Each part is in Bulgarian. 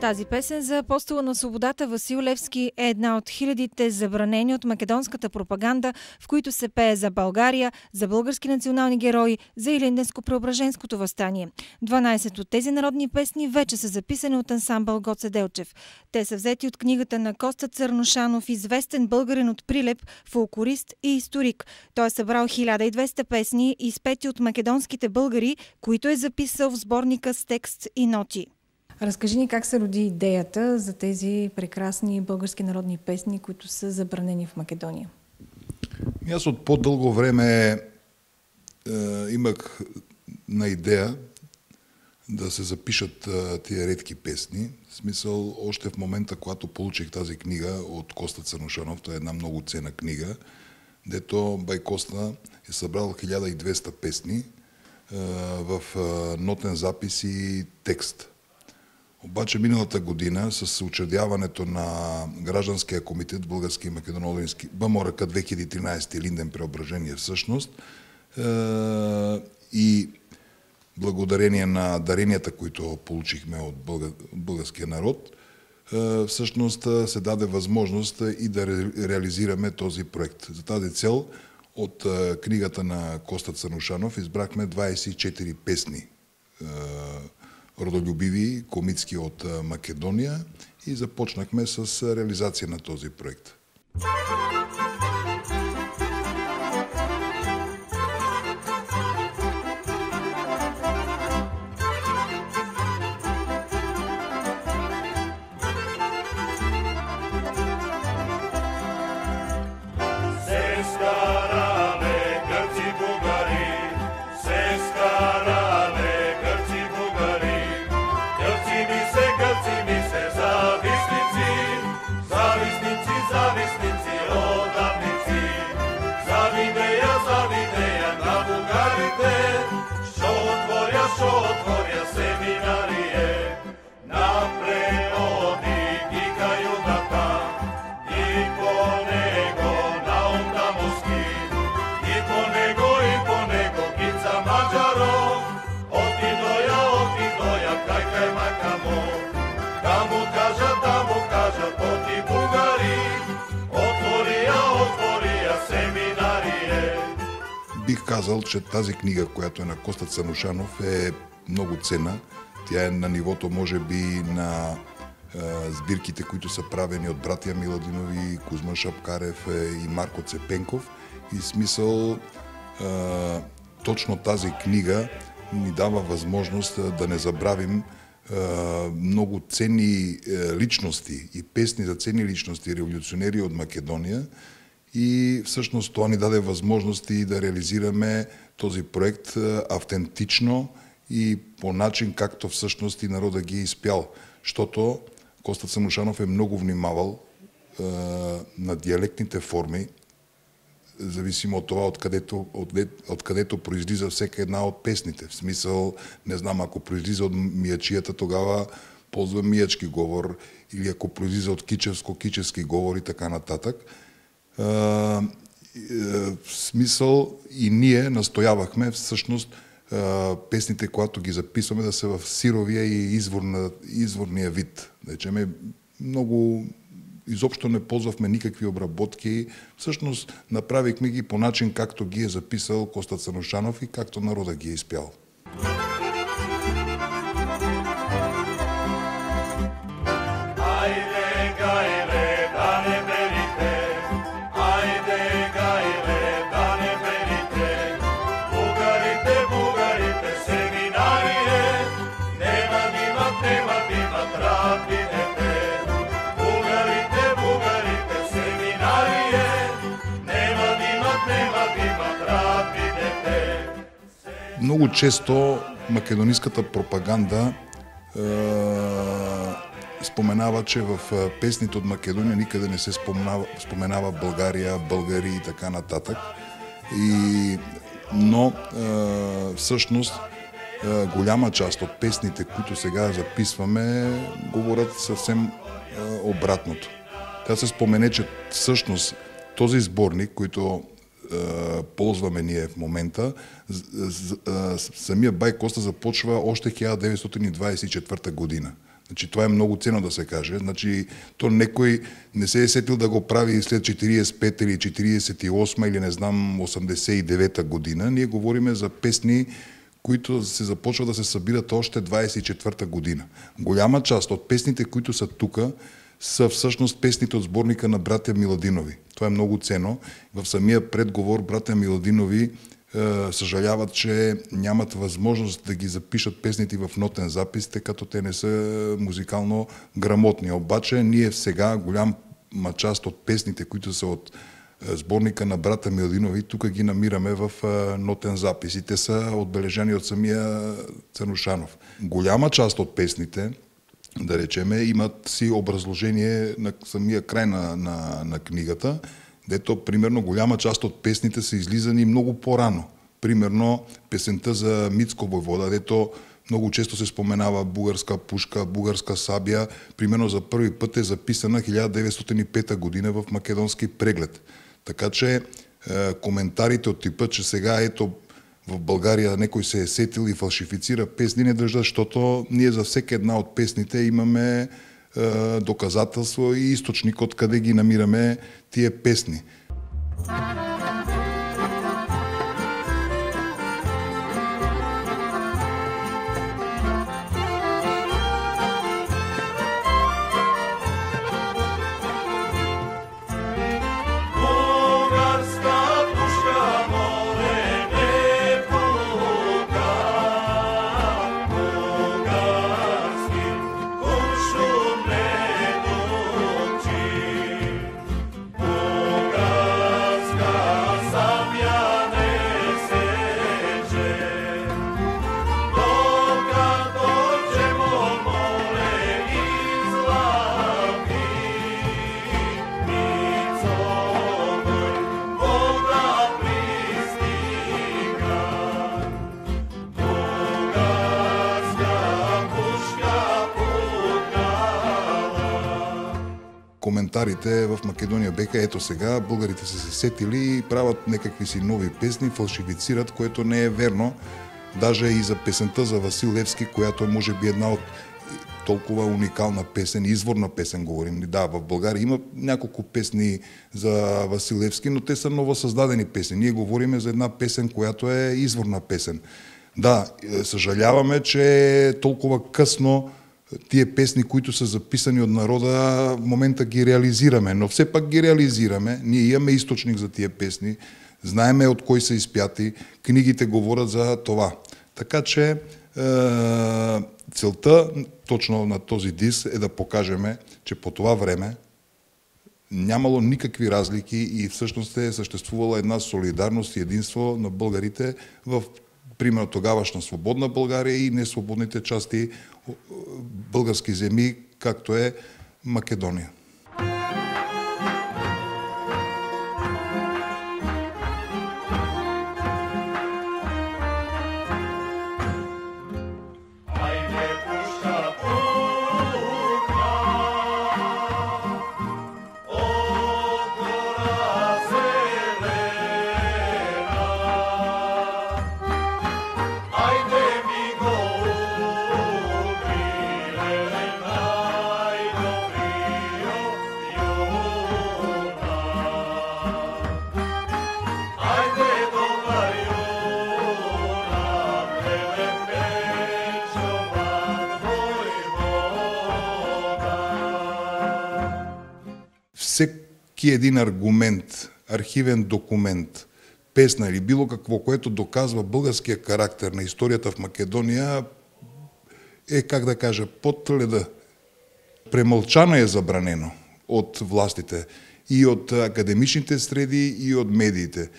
Тази песен за апостола на свободата Васил Левски е една от хилядите забранени от македонската пропаганда, в които се пее за България, за български национални герои, за Илинденско-Преображенското въстание. 12 от тези народни песни вече са записани от ансамбъл Гоце Делчев. Те са взети от книгата на Коста Църнушанов, известен българин от Прилеп, фолклорист и историк. Той е събрал 1200 песни, изпети от македонските българи, които е записал в сборника с текст и ноти. Разкажи ни как се роди идеята за тези прекрасни български народни песни, които са забранени в Македония. Аз от по-дълго време имах на идея да се запишат тия редки песни. В смисъл, още в момента, когато получих тази книга от Коста Църнушанов, това е една много ценна книга, дето бай Коста е събрал 1200 песни в нотен запис и текст. Обаче миналата година с учредяването на гражданския комитет Български и македонски БМОРК 2013 Илинден Преображение всъщност и благодарение на даренията, които получихме от българския народ, всъщност се даде възможност и да реализираме този проект. За тази цел от книгата на Коста Църнушанов избрахме 24 песни родолюбиви, комицки от Македония и започнахме с реализация на този проект. Бих казал, че тази книга, която е на Коста Църнушанов, е много ценна. Тя е на нивото, може би, на сбирките, които са правени от братя Миладинови, Кузман Шапкарев и Марко Цепенков. И смисъл, точно тази книга ни дава възможност да не забравим много ценни личности и песни за ценни личности, революционери от Македония. И всъщност това ни даде възможности да реализираме този проект автентично и по начин, както всъщност и народа ги е изпял. Защото Коста Църнушанов е много внимавал на диалектните форми, зависимо от това, откъдето произлиза всяка една от песните. В смисъл, не знам, ако произлиза от миячията, тогава ползва миячки говор, или ако произлиза от кичевски говор и така нататък. В смисъл и ние настоявахме всъщност песните, когато ги записваме, да са в сировия и изворния вид. Речеме, много изобщо не ползвахме никакви обработки. Всъщност направихме ги по начин, както ги е записал Коста Църнушанов и както народа ги е изпял. Много често македонийската пропаганда споменава, че в песните от Македония никъде не се споменава България, българи и така нататък. Но всъщност голяма част от песните, които сега записваме, говорят съвсем обратното. Тя се спомене, че всъщност този сборник, който ползваме ние в момента, самия бай Коста започва още 1924 година. Значи, това е много ценно да се каже. Значи, то некой не се е сетил да го прави след 45 или 48 или не знам 89-та година. Ние говориме за песни, които се започват да се събират още 24-та година. Голяма част от песните, които са тук, са всъщност песните от сборника на братя Миладинови. Това е много ценно. В самия предговор братя Миладинови съжаляват, че нямат възможност да ги запишат песните в нотен запис, тъй като те не са музикално грамотни. Обаче ние сега голяма част от песните, които са от сборника на брата Миладинови, тук ги намираме в нотен запис и те са отбележани от самия Цанушанов. Голяма част от песните, да речеме, имат си образложение на самия край на книгата, дето, примерно, голяма част от песните са излизани много по-рано. Примерно, песента за Мицко войвода, дето много често се споменава българска пушка, българска сабя. Примерно, за първи път е записана 1905 година в Македонски преглед. Така че коментарите от типа, че сега ето в България някой се е сетил и фалшифицира песни, не държа, защото ние за всеки една от песните имаме доказателство и източник, откъде ги намираме тия песни. Коментарите в Македония беха, ето сега българите са се сетили и правят някакви си нови песни, фалшифицират, което не е верно. Даже и за песента за Васил Левски, която е може би една от толкова уникална песен, изворна песен говорим. Да, в България има няколко песни за Васил Левски, но те са новосъздадени песни. Ние говорим за една песен, която е изворна песен. Да, съжаляваме, че толкова късно тия песни, които са записани от народа, в момента ги реализираме, но все пак ги реализираме. Ние имаме източник за тия песни, знаеме от кой са изпяти, книгите говорят за това. Така че целта точно на този диск е да покажем, че по това време нямало никакви разлики и всъщност е съществувала една солидарност и единство на българите в примерно тогавашна свободна България и несвободните части български земи, както е Македония. Всеки един аргумент, архивен документ, песна или било какво, което доказва българския характер на историята в Македония, е, как да кажа, под леда. Премълчано е забранено от властите и от академичните среди и от медиите.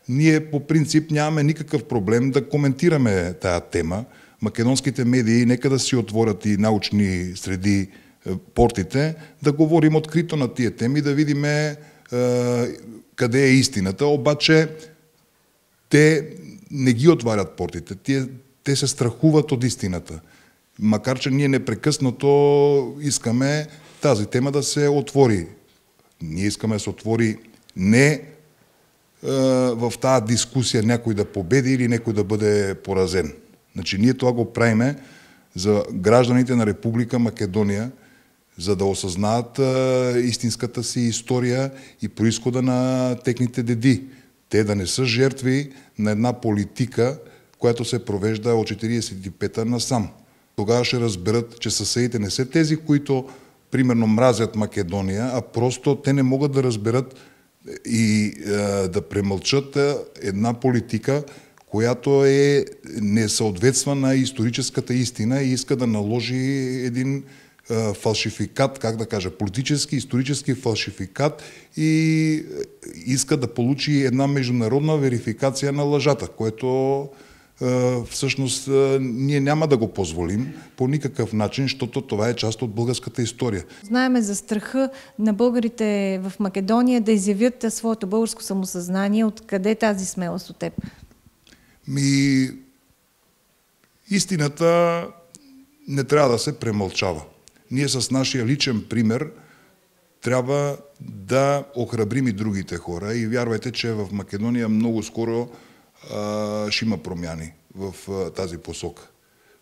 Ние по принцип нямаме никакъв проблем да коментираме тая тема. Македонските медии нека да си отворят и научни среди портите, да говорим открито на тия теми, да видим къде е истината, обаче те не ги отварят портите, те се страхуват от истината. Макар че ние непрекъснато искаме тази тема да се отвори. Ние искаме да се отвори не в тази дискусия някой да победи или някой да бъде поразен. Значи ние това го правиме, за гражданите на Република Македония, за да осъзнаят истинската си история и произхода на техните деди. Те да не са жертви на една политика, която се провежда от 1945-та насам. Тогава ще разберат, че съседите не са тези, които примерно мразят Македония, а просто те не могат да разберат и да премълчат една политика, която не съответства на историческата истина и иска да наложи един фалшификат, как да кажа, политически, исторически фалшификат и иска да получи една международна верификация на лъжата, което всъщност ние няма да го позволим по никакъв начин, защото това е част от българската история. Знаеме за страха на българите в Македония да изявят своето българско самосъзнание. Откъде тази смелост от теб? Истината не трябва да се премълчава. Ние с нашия личен пример трябва да охрабрим и другите хора. И вярвайте, че в Македония много скоро ще има промяни в тази посока.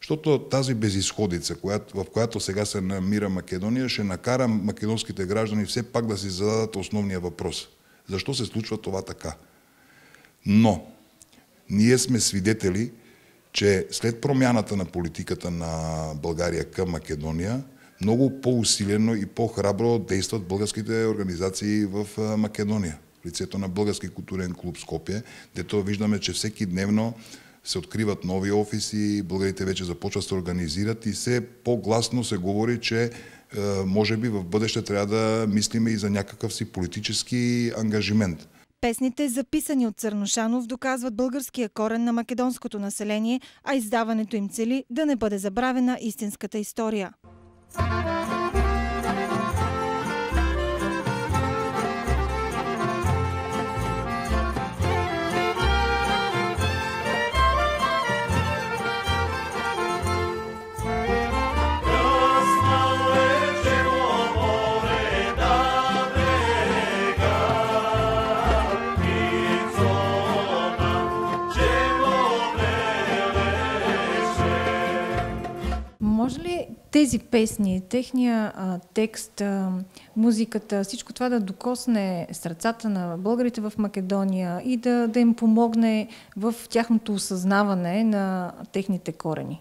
Защото тази безизходица, в която сега се намира Македония, ще накара македонските граждани все пак да си зададат основния въпрос. Защо се случва това така? Но ние сме свидетели, че след промяната на политиката на България към Македония, много по-усилено и по-храбро действат българските организации в Македония. В лицето на Български културен клуб Скопие, дето виждаме, че всеки дневно се откриват нови офиси, българите вече започват да се организират и все по-гласно се говори, че може би в бъдеще трябва да мислиме и за някакъв си политически ангажимент. Песните, записани от Църнушанов, доказват българския корен на македонското население, а издаването им цели да не бъде забравена истинската история. Може ли тези песни, техния текст, музиката, всичко това да докосне сърцата на българите в Македония и да им помогне в тяхното осъзнаване на техните корени?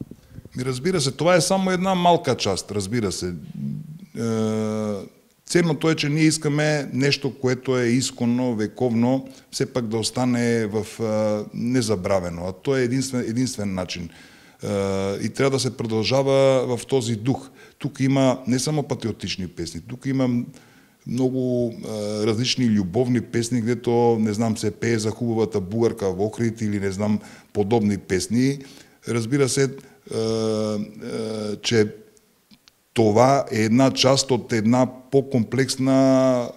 Разбира се, това е само една малка част, разбира се. Ценното е, че ние искаме нещо, което е изконно, вековно, все пак да остане незабравено. А то е единствен начин. И трябва да се продължава в този дух. Тук има не само патриотични песни, тук има много различни любовни песни, където, не знам, се пее за хубавата бугарка в Охрид или не знам, подобни песни. Разбира се, че това е една част от една по-комплексна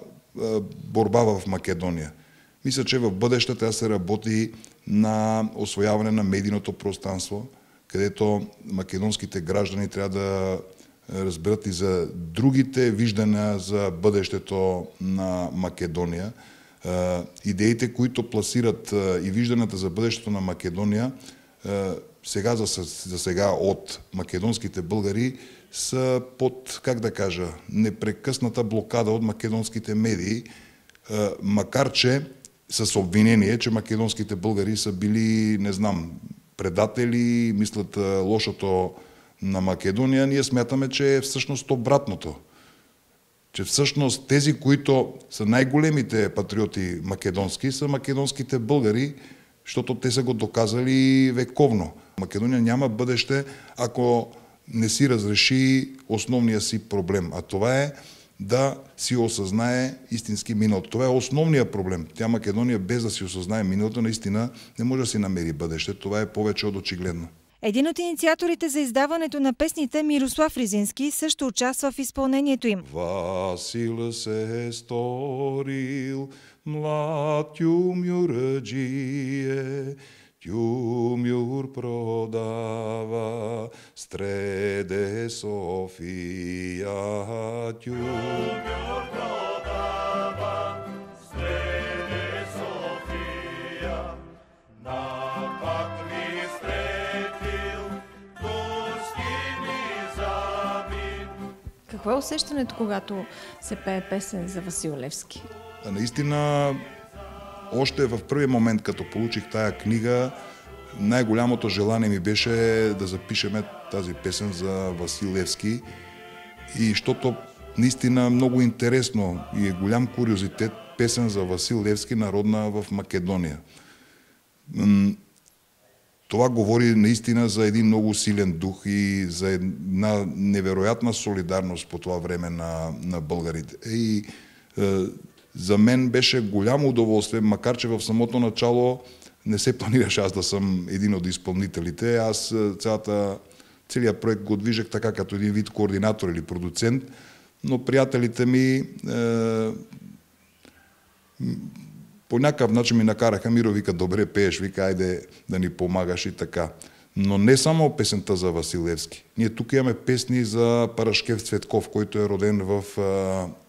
борба в Македония. Мисля, че в бъдеще трябва да се работи на освояване на медийното пространство, където македонските граждани трябва да разберат и за другите виждания за бъдещето на Македония. Идеите, които пласират и вижданията за бъдещето на Македония, за сега от македонските българи, са под, как да кажа, непрекъсната блокада от македонските медии, макар че с обвинение, че македонските българи са били, не знам, предатели, мислят лошото на Македония. Ние смятаме, че е всъщност обратното. Че всъщност тези, които са най-големите патриоти македонски, са македонските българи, защото те са го доказали вековно. Македония няма бъдеще, ако не си разреши основния си проблем. А това е да си осъзнае истински миналото. Това е основният проблем. Тя Македония, без да си осъзнае миналото, наистина не може да си намери бъдеще. Това е повече от очигледно. Един от инициаторите за издаването на песните, Мирослав Ризински, също участва в изпълнението им. Васил се сторил, млад тюмюрджие, тюмюр продава, стреде София, тюмюр продава, стреде София, напак ми стретил, турски ми Какво е усещането, когато се пее песен за Васил Левски? Наистина, още в първия момент, като получих тая книга, най-голямото желание ми беше да запишеме тази песен за Васил Левски. И защото наистина много интересно и е голям куриозитет песен за Васил Левски, народна в Македония. Това говори наистина за един много силен дух и за една невероятна солидарност по това време на българите. И за мен беше голямо удоволствие, макар че в самото начало не се планираше аз да съм един от изпълнителите. Аз целият проект го движех така като един вид координатор или продуцент, но приятелите ми по някакъв начин ми накараха: Миро, вика, добре пееш, вика, айде да ни помагаш и така. Но не само песента за Васил Левски. Ние тук имаме песни за Парашкев Цветков, който е роден в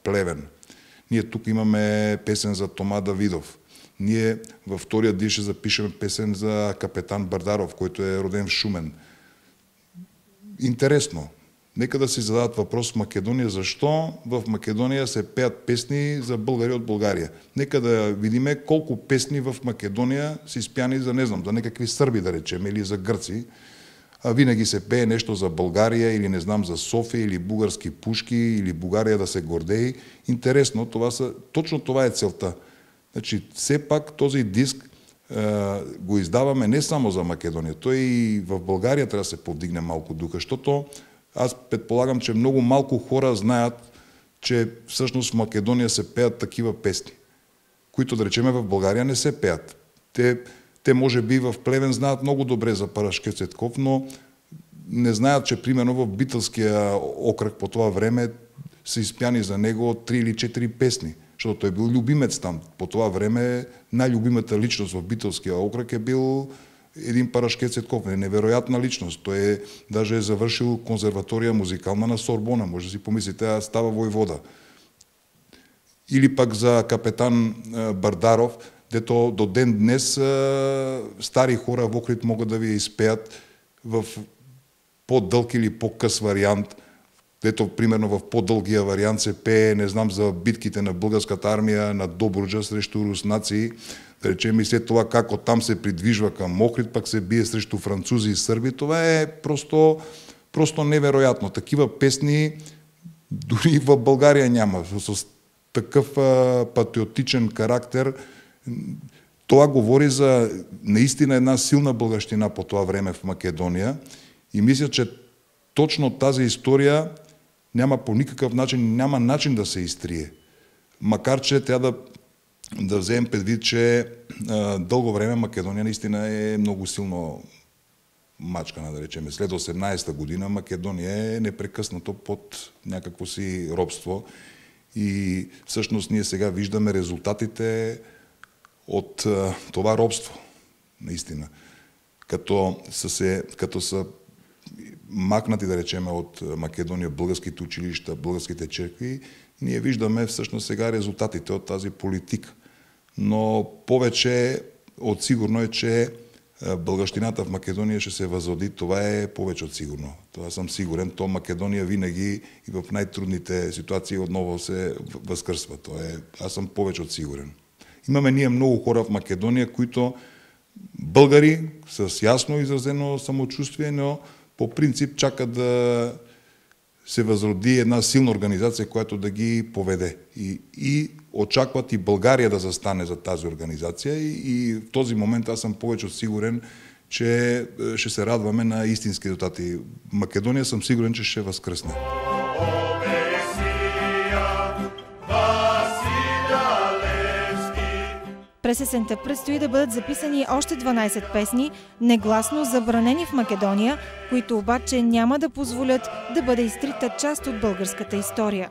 Плевен. Ние тук имаме песен за Тома Давидов. Ние във втория ден ще запишем песен за Капетан Бардаров, който е роден в Шумен. Интересно. Нека да си зададат въпрос в Македония, защо в Македония се пеят песни за българи от България. Нека да видиме колко песни в Македония са изпяни за, не знам, за някакви сърби, да речем, или за гърци. А винаги се пее нещо за България, или не знам, за София, или български пушки, или България да се гордеи. Интересно, точно това е целта. Значи, все пак този диск го издаваме не само за Македония, той и в България трябва да се повдигне малко духа, защото аз предполагам, че много малко хора знаят, че всъщност в Македония се пеят такива песни, които, да речеме, в България не се пеят. Те може би в Плевен знаят много добре за Парашкев Цветков, но не знаят, че примерно в Битълския окръг по това време са изпяни за него 3 или 4 песни, защото той е бил любимец там. По това време най-любимата личност в Битълския окръг е бил един Парашкев Цветков, невероятна личност. Той даже е завършил консерватория музикална на Сорбона. Може да си помислите, става войвода. Или пък за Капетан Бардаров, дето до ден днес стари хора в Охрид могат да ви изпеят в по-дълг или по-къс вариант. Дето, примерно, в по-дългия вариант се пее, не знам, за битките на българската армия на Добруджа срещу руснаци. Да речем и след това как оттам се придвижва към Охрид, пък се бие срещу французи и сърби. Това е просто невероятно. Такива песни дори в България няма. С такъв патриотичен характер. Това говори за наистина една силна българщина по това време в Македония. И мисля, че точно тази история няма по никакъв начин, няма начин да се изтрие. Макар че трябва да вземем предвид, че дълго време Македония наистина е много силно мачкана, да речем. След 18-та година Македония е непрекъснато под някакво си робство. И всъщност ние сега виждаме резултатите от това робство, наистина. Като са макнати, да речем, от Македония българските училища, българските черкви, ние виждаме всъщност сега резултатите от тази политика. Но повече от сигурно е, че българщината в Македония ще се възроди. Това е повече от сигурно. Това съм сигурен. То Македония винаги и в най-трудните ситуации отново се възкръсва. Аз съм повече от сигурен. Имаме ние много хора в Македония, които българи с ясно изразено самочувствие, но по принцип чакат да се възроди една силна организация, която да ги поведе. И очакват и България да застане за тази организация. И в този момент аз съм повече от сигурен, че ще се радваме на истински резултати. Македония съм сигурен, че ще възкръсне. През есента предстои да бъдат записани още 12 песни, негласно забранени в Македония, които обаче няма да позволят да бъде изтрита част от българската история.